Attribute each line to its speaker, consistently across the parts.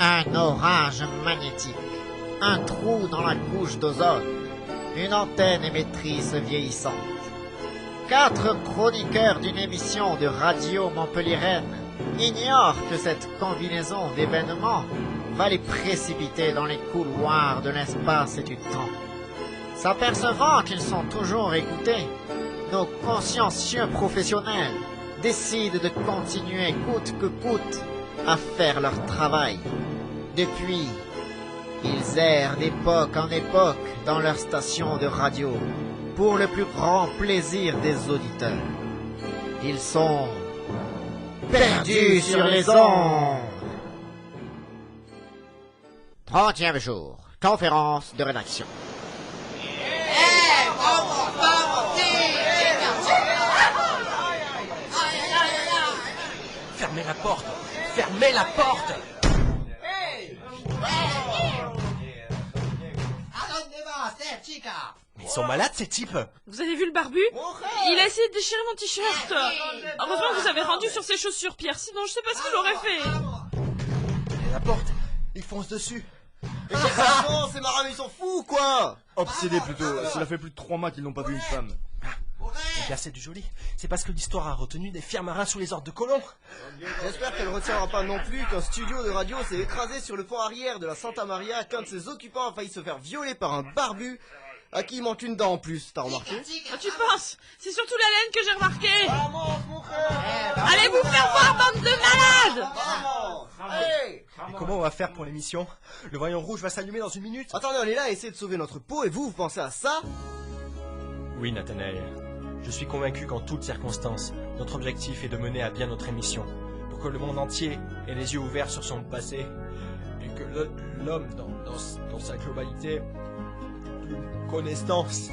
Speaker 1: Un orage magnétique, un trou dans la couche d'ozone, une antenne émettrice vieillissante. 4 chroniqueurs d'une émission de radio montpelliéraine ignorent que cette combinaison d'événements va les précipiter dans les couloirs de l'espace et du temps. S'apercevant qu'ils sont toujours écoutés, nos consciencieux professionnels décident de continuer coûte que coûte à faire leur travail. Depuis, ils errent d'époque en époque dans leur station de radio pour le plus grand plaisir des auditeurs. Ils sont perdus sur les ondes. 30e jour, conférence de rédaction.
Speaker 2: Fermez la porte! Fermez la porte! Mais ils sont malades ces types!
Speaker 3: Vous avez vu le barbu? Il a essayé de déchirer mon t-shirt. Heureusement que vous avez rendu sur ses chaussures, Pierre, sinon je sais pas ce qu'il aurait fait.
Speaker 2: Et la porte, ils foncent dessus.
Speaker 4: Mais quelle façon, ces marins, ils sont fous, quoi!
Speaker 5: Obsédés plutôt, cela fait plus de 3 mois qu'ils n'ont pas vu une femme.
Speaker 2: Eh bien, c'est du joli. C'est parce que l'histoire a retenu des fiers marins sous les ordres de Colomb.
Speaker 4: J'espère qu'elle retiendra pas non plus qu'un studio de radio s'est écrasé sur le pont arrière de la Santa Maria, qu'un de ses occupants a failli se faire violer par un barbu à qui il manque une dent en plus, t'as remarqué?
Speaker 3: Ah, tu penses? C'est surtout la laine que j'ai remarqué.
Speaker 4: Vamos, mon frère!
Speaker 3: Allez vous faire voir, bande de malades!
Speaker 4: Vamos! Hey!
Speaker 2: Et comment on va faire pour l'émission? Le voyant rouge va s'allumer dans une minute.
Speaker 4: Attendez, on est là à essayer de sauver notre peau et vous pensez à ça?
Speaker 2: Oui, Nathanaël. Je suis convaincu qu'en toutes circonstances, notre objectif est de mener à bien notre émission, pour que le monde entier ait les yeux ouverts sur son passé, et que l'homme, dans sa globalité, une connaissance...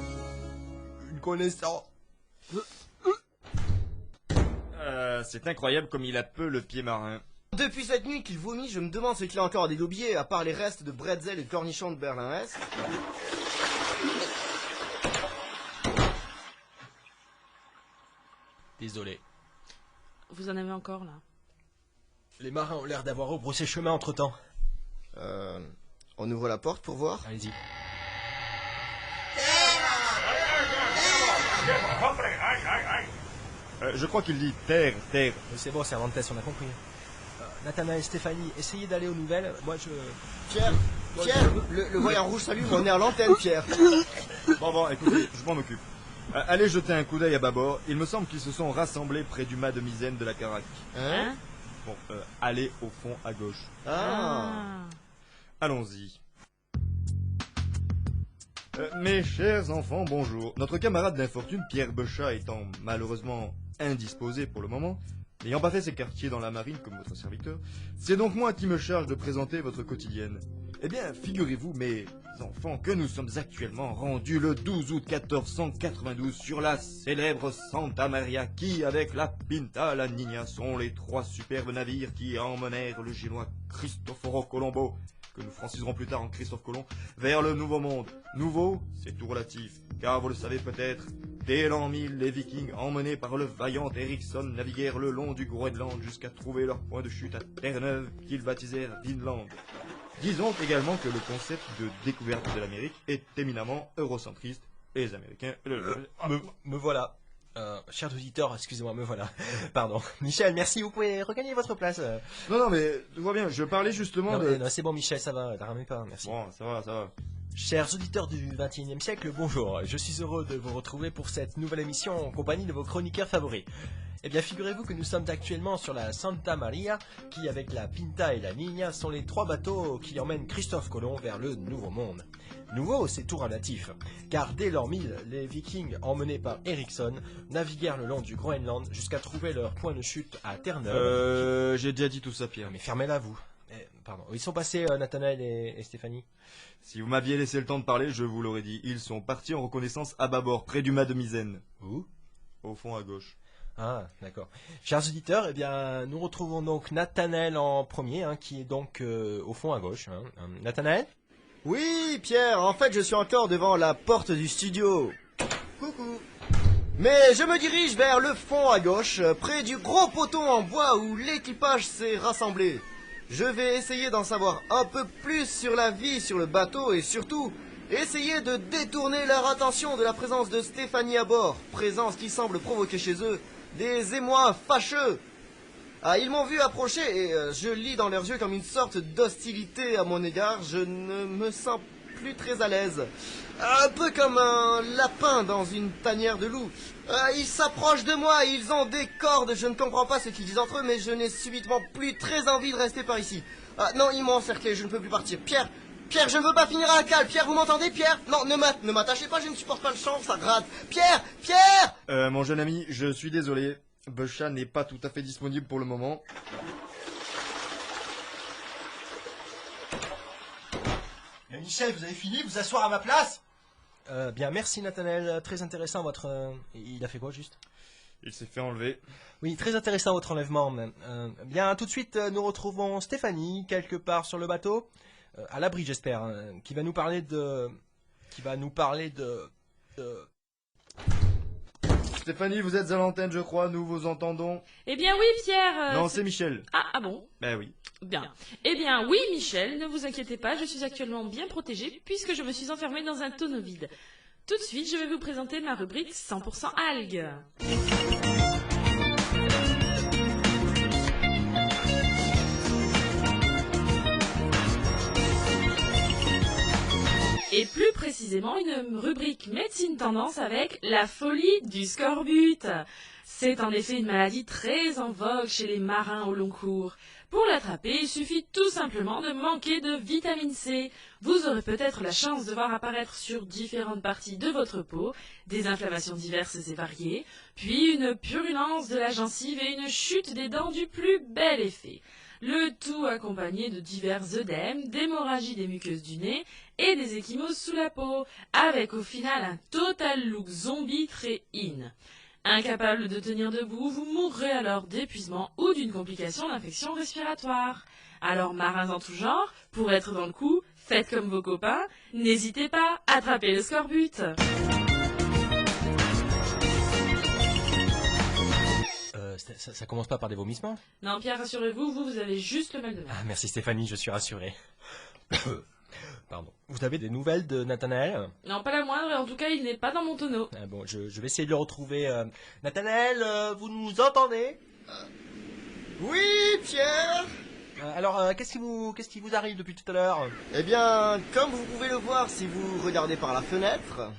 Speaker 5: C'est incroyable comme il a peu le pied marin.
Speaker 4: Depuis cette nuit qu'il vomit, je me demande ce qu'il a encore à dégobier, à part les restes de bretzel et de cornichons de Berlin-Est.
Speaker 2: Désolé.
Speaker 3: Vous en avez encore, là?
Speaker 2: Les marins ont l'air d'avoir rebroussé chemin entre-temps.
Speaker 4: On ouvre la porte pour voir?
Speaker 2: Allez-y.
Speaker 5: Je crois qu'il dit terre, terre.
Speaker 2: Mais c'est bon, c'est un vent de test, on a compris. Nathanaël et Stéphanie, essayez d'aller aux nouvelles. Moi,
Speaker 4: Pierre, le voyant rouge s'allume, on est à l'antenne, Pierre.
Speaker 5: Bon, écoutez, je m'en occupe. Allez jeter un coup d'œil à bâbord. Il me semble qu'ils se sont rassemblés près du mât de misaine de la Caraque.
Speaker 4: Hein?
Speaker 5: Bon, allez au fond à gauche.
Speaker 4: Ah.
Speaker 5: Allons-y. Mes chers enfants, bonjour. Notre camarade d'infortune, Pierre Bechat, étant malheureusement indisposé pour le moment, n'ayant pas fait ses quartiers dans la marine comme votre serviteur, c'est donc moi qui me charge de présenter votre quotidienne. Eh bien, figurez-vous, mes enfants, que nous sommes actuellement rendus le 12 août 1492 sur la célèbre Santa Maria qui, avec la Pinta, la Niña, sont les 3 superbes navires qui emmenèrent le génois Cristoforo Colombo, que nous franciserons plus tard en Christophe Colomb, vers le Nouveau Monde. Nouveau, c'est tout relatif, car vous le savez peut-être, dès l'an 1000, les Vikings, emmenés par le vaillant Ericsson, naviguèrent le long du Groenland jusqu'à trouver leur point de chute à Terre-Neuve, qu'ils baptisèrent Vinland. Disons également que le concept de découverte de l'Amérique est éminemment eurocentriste, et les Américains...
Speaker 2: Me voilà. Chers auditeurs, excusez-moi, me voilà. Pardon. Michel, merci, vous pouvez regagner votre place.
Speaker 5: Non, mais tu vois bien, je parlais justement de...
Speaker 2: Non, c'est bon, Michel, ça va, t'en remets pas, merci.
Speaker 5: Bon, ça va.
Speaker 2: Chers auditeurs du XXIe siècle, bonjour. Je suis heureux de vous retrouver pour cette nouvelle émission en compagnie de vos chroniqueurs favoris. Eh bien, figurez-vous que nous sommes actuellement sur la Santa Maria, qui, avec la Pinta et la Niña, sont les 3 bateaux qui emmènent Christophe Colomb vers le Nouveau Monde. Nouveau, c'est tout relatif, car dès l'an 1000, les Vikings, emmenés par Ericsson, naviguèrent le long du Groenland jusqu'à trouver leur point de chute à Terre-Neuve.
Speaker 5: J'ai déjà dit tout ça, Pierre.
Speaker 2: Mais fermez-la, vous. Pardon. Ils sont passés, Nathanaël et Stéphanie?
Speaker 5: Si vous m'aviez laissé le temps de parler, je vous l'aurais dit. Ils sont partis en reconnaissance à bâbord, près du mât de misaine.
Speaker 2: Où?
Speaker 5: Au fond à gauche.
Speaker 2: Ah, d'accord. Chers auditeurs, eh bien, nous retrouvons donc Nathanaël en premier, qui est donc au fond à gauche. Nathanaël?
Speaker 4: Oui, Pierre, en fait, je suis encore devant la porte du studio. Coucou. Mais je me dirige vers le fond à gauche, près du gros poteau en bois où l'équipage s'est rassemblé. Je vais essayer d'en savoir un peu plus sur la vie sur le bateau et surtout essayer de détourner leur attention de la présence de Stéphanie à bord, présence qui semble provoquer chez eux des émois fâcheux. Ah, ils m'ont vu approcher et je lis dans leurs yeux comme une sorte d'hostilité à mon égard. Je ne me sens plus très à l'aise. Un peu comme un lapin dans une tanière de loup. Ils s'approchent de moi, ils ont des cordes, je ne comprends pas ce qu'ils disent entre eux, mais je n'ai subitement plus très envie de rester par ici. Ah, non, ils m'ont encerclé, je ne peux plus partir. Pierre, je ne veux pas finir à la cale. Pierre, vous m'entendez, Pierre? Non, ne m'attachez pas, je ne supporte pas le chant, ça gratte. Pierre!
Speaker 5: Mon jeune ami, je suis désolé. Busha n'est pas tout à fait disponible pour le moment.
Speaker 2: Mais Michel, vous avez fini? Vous asseoir à ma place? Bien, merci Nathanaël. Très intéressant votre... Il a fait quoi juste?
Speaker 5: Il s'est fait enlever.
Speaker 2: Oui, très intéressant votre enlèvement. Bien, tout de suite, nous retrouvons Stéphanie, quelque part sur le bateau. À l'abri, j'espère. Qui va nous parler de...
Speaker 5: Stéphanie, vous êtes à l'antenne, je crois, nous vous entendons.
Speaker 3: Eh bien oui, Pierre.
Speaker 5: Non, c'est Michel.
Speaker 3: Ah bon?
Speaker 5: Ben oui.
Speaker 3: Bien. Eh bien oui, Michel, ne vous inquiétez pas, je suis actuellement bien protégée puisque je me suis enfermée dans un tonneau vide. Tout de suite, je vais vous présenter ma rubrique 100% algues. Et plus précisément, une rubrique médecine tendance avec la folie du scorbut. C'est en effet une maladie très en vogue chez les marins au long cours. Pour l'attraper, il suffit tout simplement de manquer de vitamine C. Vous aurez peut-être la chance de voir apparaître sur différentes parties de votre peau des inflammations diverses et variées, puis une purulence de la gencive et une chute des dents du plus bel effet. Le tout accompagné de divers œdèmes, d'hémorragie des muqueuses du nez et des ecchymoses sous la peau, avec au final un total look zombie très in. Incapable de tenir debout, vous mourrez alors d'épuisement ou d'une complication d'infection respiratoire. Alors marins en tout genre, pour être dans le coup, faites comme vos copains, n'hésitez pas, attrapez le scorbut.
Speaker 2: Ça commence pas par des vomissements?
Speaker 3: Non Pierre, rassurez-vous, vous avez juste le mal de mer.
Speaker 2: Ah, merci Stéphanie, je suis rassuré. Pardon. Vous avez des nouvelles de Nathanaël?
Speaker 3: Non, pas la moindre, en tout cas il n'est pas dans mon tonneau.
Speaker 2: Ah bon, je vais essayer de le retrouver. Nathanaël, vous nous entendez?
Speaker 4: Oui, Pierre?
Speaker 2: Alors, qu'est-ce qui vous arrive depuis tout à l'heure?
Speaker 4: Eh bien, comme vous pouvez le voir si vous regardez par la fenêtre...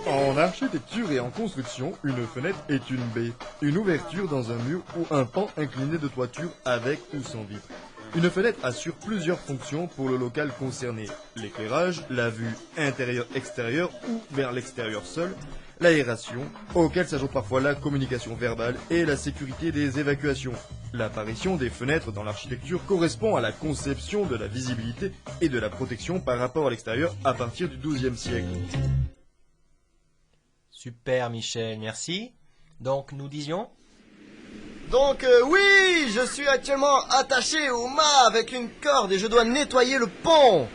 Speaker 5: En architecture et en construction, une fenêtre est une baie, une ouverture dans un mur ou un pan incliné de toiture avec ou sans vitre. Une fenêtre assure plusieurs fonctions pour le local concerné. L'éclairage, la vue intérieure-extérieure ou vers l'extérieur seul, l'aération, auquel s'ajoute parfois la communication verbale et la sécurité des évacuations. L'apparition des fenêtres dans l'architecture correspond à la conception de la visibilité et de la protection par rapport à l'extérieur à partir du XIIe siècle.
Speaker 2: Super Michel, merci. Donc nous disions?
Speaker 4: Donc oui, je suis actuellement attaché au mât avec une corde et je dois nettoyer le pont.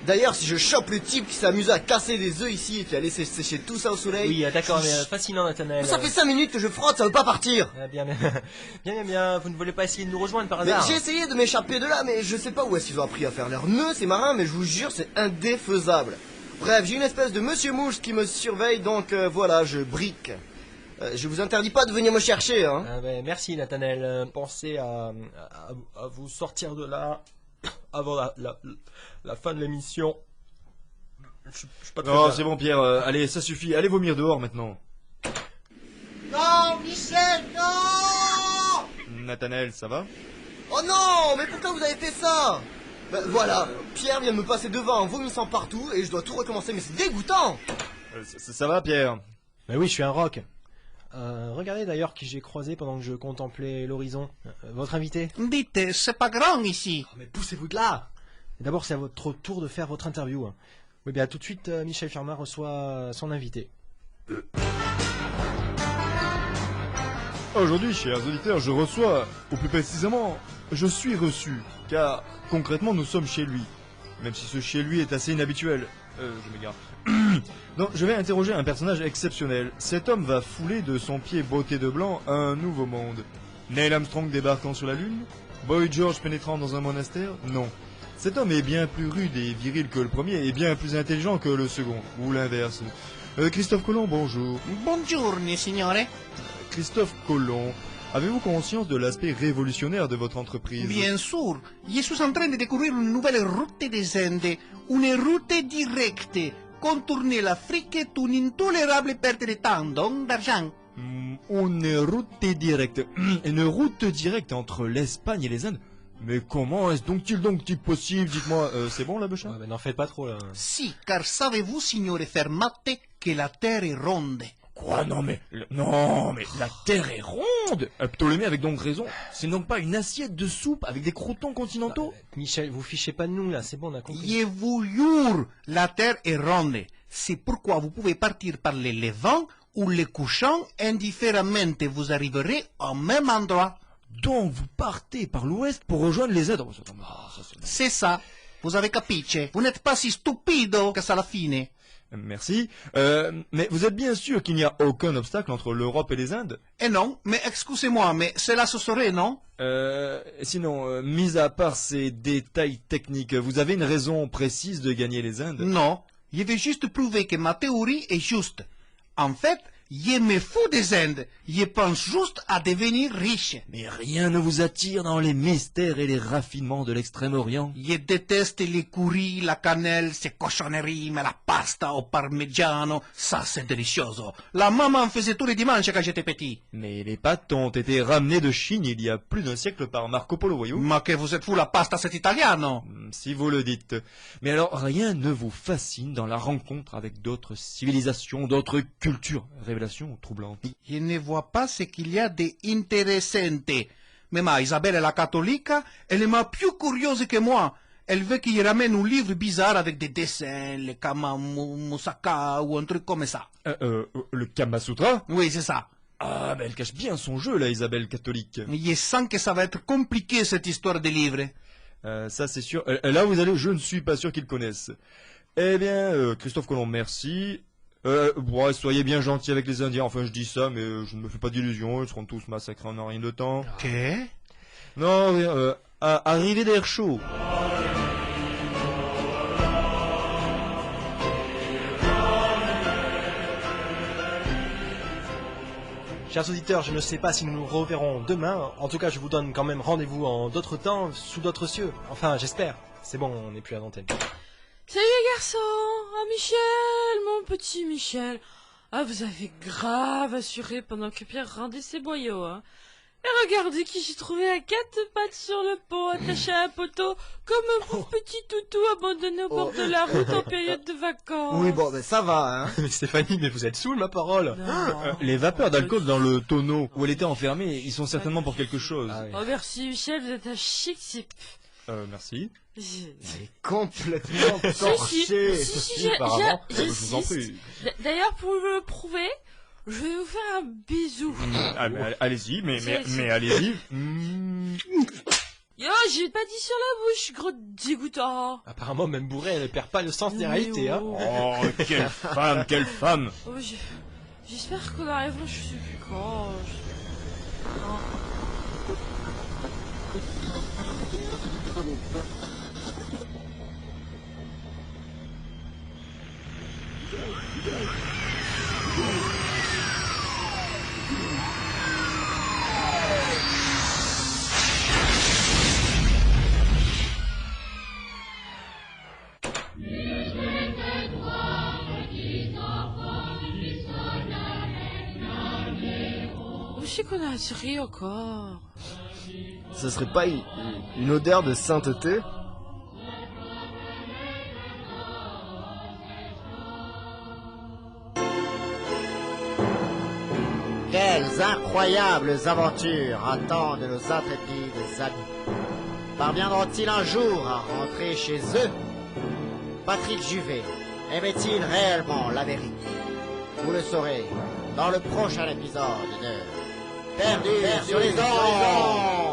Speaker 4: D'ailleurs, si je chope le type qui s'amuse à casser des œufs ici et qui a laissé sécher tout ça au soleil...
Speaker 2: Oui, d'accord, mais fascinant Nathanaël.
Speaker 4: Ça fait 5 minutes que je frotte, ça veut pas partir.
Speaker 2: Bien, vous ne voulez pas essayer de nous rejoindre par hasard?
Speaker 4: J'ai essayé de m'échapper de là, mais je sais pas où est-ce qu'ils ont appris à faire leurs nœuds, ces marins, mais je vous jure, c'est indéfaisable. Bref, j'ai une espèce de monsieur mouche qui me surveille, donc voilà, je brique. Je vous interdis pas de venir me chercher, hein.
Speaker 2: Merci Nathanaël. Pensez à vous sortir de là avant la fin de l'émission. Je suis pas très
Speaker 5: Non,
Speaker 2: bien.
Speaker 5: c'est bon Pierre, allez, ça suffit, allez vomir dehors maintenant.
Speaker 4: Non, Michel, non!
Speaker 5: Nathanaël, ça va?
Speaker 4: Oh non, mais pourquoi vous avez fait ça? Ben voilà, Pierre vient de me passer devant en vomissant partout et je dois tout recommencer, mais c'est dégoûtant.
Speaker 5: Ça va Pierre?
Speaker 2: Bah oui, je suis un rock. Regardez d'ailleurs qui j'ai croisé pendant que je contemplais l'horizon. Votre invité.
Speaker 6: Dites, c'est pas grand ici.
Speaker 2: Oh, mais poussez-vous de là. Et d'abord, c'est à votre tour de faire votre interview. Oui, bien tout de suite, Michel Firmin reçoit son invité.
Speaker 5: Aujourd'hui, chers auditeurs, je reçois, ou plus précisément, je suis reçu, car concrètement nous sommes chez lui, même si ce chez lui est assez inhabituel. Je m'égare. Donc, je vais interroger un personnage exceptionnel. Cet homme va fouler de son pied botté de blanc un nouveau monde. Neil Armstrong débarquant sur la Lune? Boy George pénétrant dans un monastère? Non. Cet homme est bien plus rude et viril que le premier et bien plus intelligent que le second, ou l'inverse. Christophe Colomb, bonjour.
Speaker 6: Buongiorno, signore.
Speaker 5: Christophe Colomb, avez-vous conscience de l'aspect révolutionnaire de votre entreprise?
Speaker 6: Bien sûr, je suis en train de découvrir une nouvelle route des Indes, une route directe. Contourner l'Afrique est une intolérable perte de temps, donc d'argent.
Speaker 5: Une route directe. Une route directe entre l'Espagne et les Indes? Mais comment est-ce donc-il possible? Dites-moi, c'est bon là, Bouchard?
Speaker 2: Ouais, n'en faites pas trop là.
Speaker 6: Si, car savez-vous, signore Fermate, que la Terre est ronde?
Speaker 5: Quoi? Non mais la Terre est ronde. Ptolémée avait donc raison. C'est donc pas une assiette de soupe avec des croûtons continentaux?
Speaker 2: Michel, vous fichez pas de nous là, c'est bon, on a compris.
Speaker 6: Je vous jure, la Terre est ronde. C'est pourquoi vous pouvez partir par le levant ou le couchant, indifféremment vous arriverez au même endroit.
Speaker 5: Donc vous partez par l'ouest pour rejoindre les Indes?
Speaker 6: C'est ça. Vous avez capiche. Vous n'êtes pas si stupido que ça la fine.
Speaker 5: Merci. Mais vous êtes bien sûr qu'il n'y a aucun obstacle entre l'Europe et les Indes?
Speaker 6: Eh non, mais excusez-moi, mais cela se saurait, non?
Speaker 5: Sinon, mis à part ces détails techniques, vous avez une raison précise de gagner les Indes?
Speaker 6: Non, je vais juste prouver que ma théorie est juste. En fait, je me fous des Indes. Je pense juste à devenir riche.
Speaker 5: Mais rien ne vous attire dans les mystères et les raffinements de l'Extrême-Orient?
Speaker 6: Je déteste les curry, la cannelle, ces cochonneries, mais la pasta au parmigiano, ça c'est délicieux. La maman en faisait tous les dimanches quand j'étais petit.
Speaker 5: Mais les pâtes ont été ramenées de Chine il y a plus d'un siècle par Marco Polo, voyez-vous?
Speaker 6: Ma que vous êtes fou, la pasta c'est italiano.
Speaker 5: Si vous le dites. Mais alors, rien ne vous fascine dans la rencontre avec d'autres civilisations, d'autres cultures? Révélation troublante.
Speaker 6: Je ne vois pas ce qu'il y a d'intéressante. Mais ma Isabelle la catholique, elle est ma plus curieuse que moi. Elle veut qu'il ramène un livre bizarre avec des dessins, le Kama Musaka ou un truc comme ça.
Speaker 5: Le Kama Sutra?
Speaker 6: Oui, c'est ça.
Speaker 5: Ah, ben elle cache bien son jeu, la Isabelle catholique.
Speaker 6: Je sens que ça va être compliqué cette histoire de livre.
Speaker 5: Ça c'est sûr. Là vous allez, je ne suis pas sûr qu'ils connaissent. Eh bien, Christophe Colomb, merci. Ouais, soyez bien gentil avec les Indiens. Enfin, je dis ça, mais je ne me fais pas d'illusions. Ils seront tous massacrés en un rien de temps.
Speaker 6: Que?
Speaker 5: Non, rien. Arrivée d'air chaud.
Speaker 2: Chers auditeurs, je ne sais pas si nous nous reverrons demain. En tout cas, je vous donne quand même rendez-vous en d'autres temps, sous d'autres cieux. Enfin, j'espère. C'est bon, on n'est plus à l'antenne.
Speaker 3: Salut les garçons. Ah Michel, mon petit Michel. Ah, vous avez grave assuré pendant que Pierre rendait ses boyaux, hein. Et regardez qui j'ai trouvé à quatre pattes sur le pont, attaché à un poteau, comme un pauvre petit toutou abandonné au bord de la route en période de vacances.
Speaker 4: Oui, bon, ben ça va, hein.
Speaker 2: Mais Stéphanie, mais vous êtes saoul, ma parole.
Speaker 3: Non.
Speaker 5: Les vapeurs d'alcool dans le tonneau où elle était enfermée, ils sont certainement pour quelque chose.
Speaker 2: Ah oui.
Speaker 3: Oh merci Michel, vous êtes un chic type.
Speaker 5: Merci.
Speaker 4: Complètement torché.
Speaker 3: Si,
Speaker 5: Apparemment, je
Speaker 3: j'insiste.
Speaker 5: vous en prie.
Speaker 3: D'ailleurs, pour le prouver, je vais vous faire un bisou.
Speaker 5: Ah, mais allez-y, mais
Speaker 3: C'est-
Speaker 5: allez-y.
Speaker 3: Yo, j'ai pas dit sur la bouche, gros dégoûtant.
Speaker 2: Apparemment, même bourré, elle ne perd pas le sens des réalités, hein.
Speaker 5: Oh, quelle femme, quelle femme.
Speaker 3: Oh, j'espère qu'on arrivera, je sais plus quand. Où c'est qu'on a atterri encore?
Speaker 4: Ce serait pas une odeur de sainteté?
Speaker 1: Quelles incroyables aventures attendent nos intrépides amis. Parviendront-ils un jour à rentrer chez eux? Patrick Juvet aimait-il réellement la vérité? Vous le saurez dans le prochain épisode de Perdu sur les ondes.